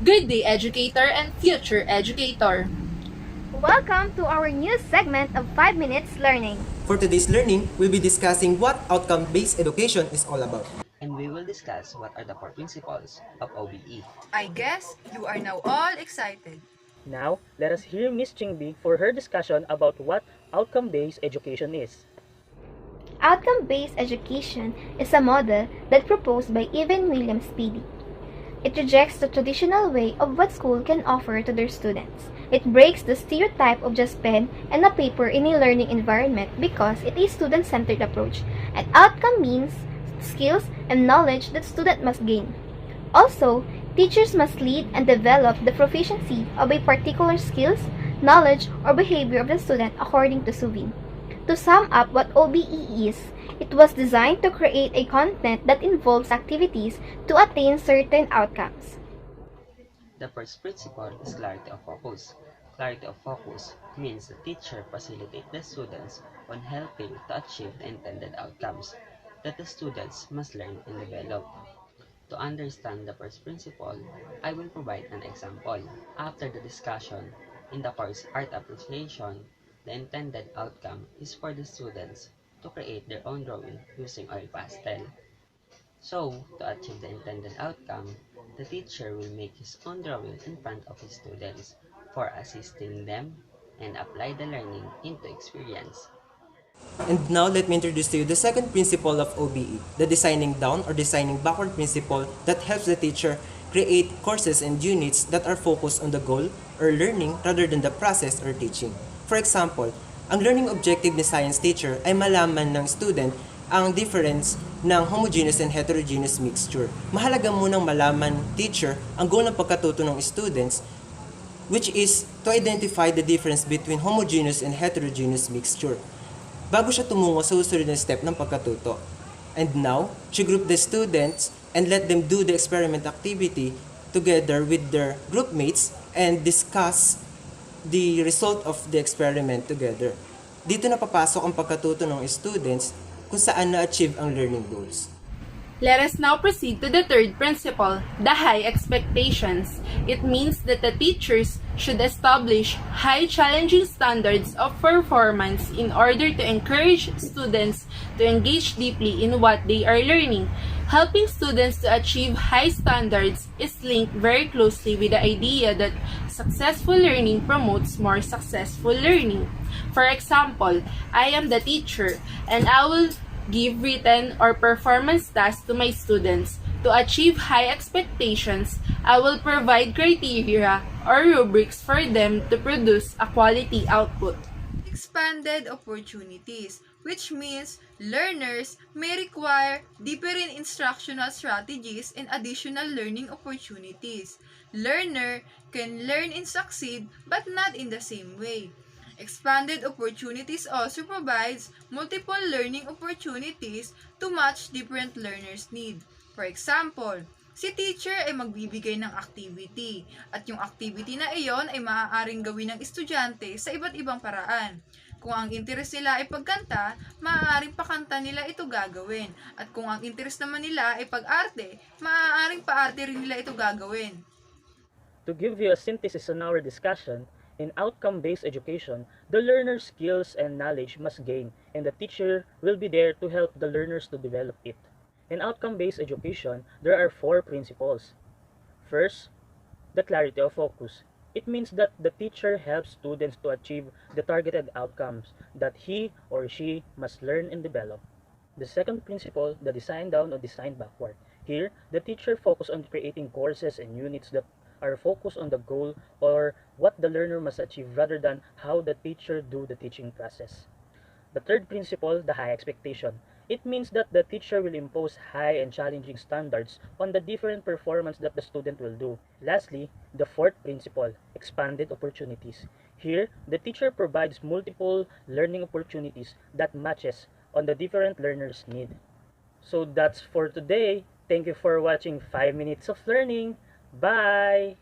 Good day, educator and future educator. Welcome to our new segment of 5 Minutes Learning. For today's learning, we'll be discussing what outcome-based education is all about. And we will discuss what are the core principles of OBE. I guess you are now all excited. Now, let us hear Miss Chingbi for her discussion about what outcome-based education is. Outcome-based education is a model that proposed by Evan Williams Speedy. It rejects the traditional way of what school can offer to their students. It breaks the stereotype of just pen and a paper in a learning environment because it is a student-centered approach. An outcome means skills and knowledge that student must gain. Also, teachers must lead and develop the proficiency of a particular skills, knowledge, or behavior of the student according to Suvin. To sum up what OBE is, it was designed to create a content that involves activities to attain certain outcomes. The first principle is clarity of focus. Clarity of focus means the teacher facilitates the students on helping to achieve the intended outcomes that the students must learn and develop. To understand the first principle, I will provide an example. After the discussion in the course Art Appreciation, the intended outcome is for the students to create their own drawing using oil pastel. So, to achieve the intended outcome, the teacher will make his own drawing in front of his students for assisting them and apply the learning into experience. And now let me introduce to you the second principle of OBE, the designing down or designing backward principle that helps the teacher create courses and units that are focused on the goal or learning rather than the process or teaching. For example, ang learning objective ni science teacher ay malaman ng student ang difference ng homogeneous and heterogeneous mixture. Mahalaga munang malaman teacher ang goal ng pagkatuto ng students, which is to identify the difference between homogeneous and heterogeneous mixture bago siya tumungo sa susunod na step ng pagkatuto. And now, she group the students and let them do the experiment activity together with their group mates and discuss the result of the experiment together. Dito na papasok ang pagkatuto ng students kung saan na-achieve ang learning goals. Let us now proceed to the third principle, the high expectations. It means that the teachers should establish high challenging standards of performance in order to encourage students to engage deeply in what they are learning. Helping students to achieve high standards is linked very closely with the idea that successful learning promotes more successful learning. For example, I am the teacher and I will give written or performance tasks to my students. To achieve high expectations, I will provide criteria or rubrics for them to produce a quality output. Expanded opportunities, which means learners may require different instructional strategies and additional learning opportunities. Learner can learn and succeed but not in the same way. Expanded opportunities also provides multiple learning opportunities to match different learners' need. For example, si teacher ay magbibigay ng activity at yung activity na iyon ay maaaring gawin ng estudyante sa iba't ibang paraan. Kung ang interest nila ay pagkanta, maaaring pakanta nila ito gagawin. At kung ang interest naman nila ay pag-arte, maaaring paarte rin nila ito gagawin. To give you a synthesis on our discussion, in outcome-based education, the learner's skills and knowledge must gain, and the teacher will be there to help the learners to develop it. In outcome-based education, there are 4 principles. First, the clarity of focus. It means that the teacher helps students to achieve the targeted outcomes that he or she must learn and develop. The second principle, the design down or design backward. Here, the teacher focuses on creating courses and units that are focused on the goal or what the learner must achieve rather than how the teacher do the teaching process. The third principle, the high expectation. It means that the teacher will impose high and challenging standards on the different performance that the student will do. Lastly, the fourth principle, expanded opportunities. Here, the teacher provides multiple learning opportunities that matches on the different learners' need. So that's for today. Thank you for watching 5 Minutes of Learning. Bye!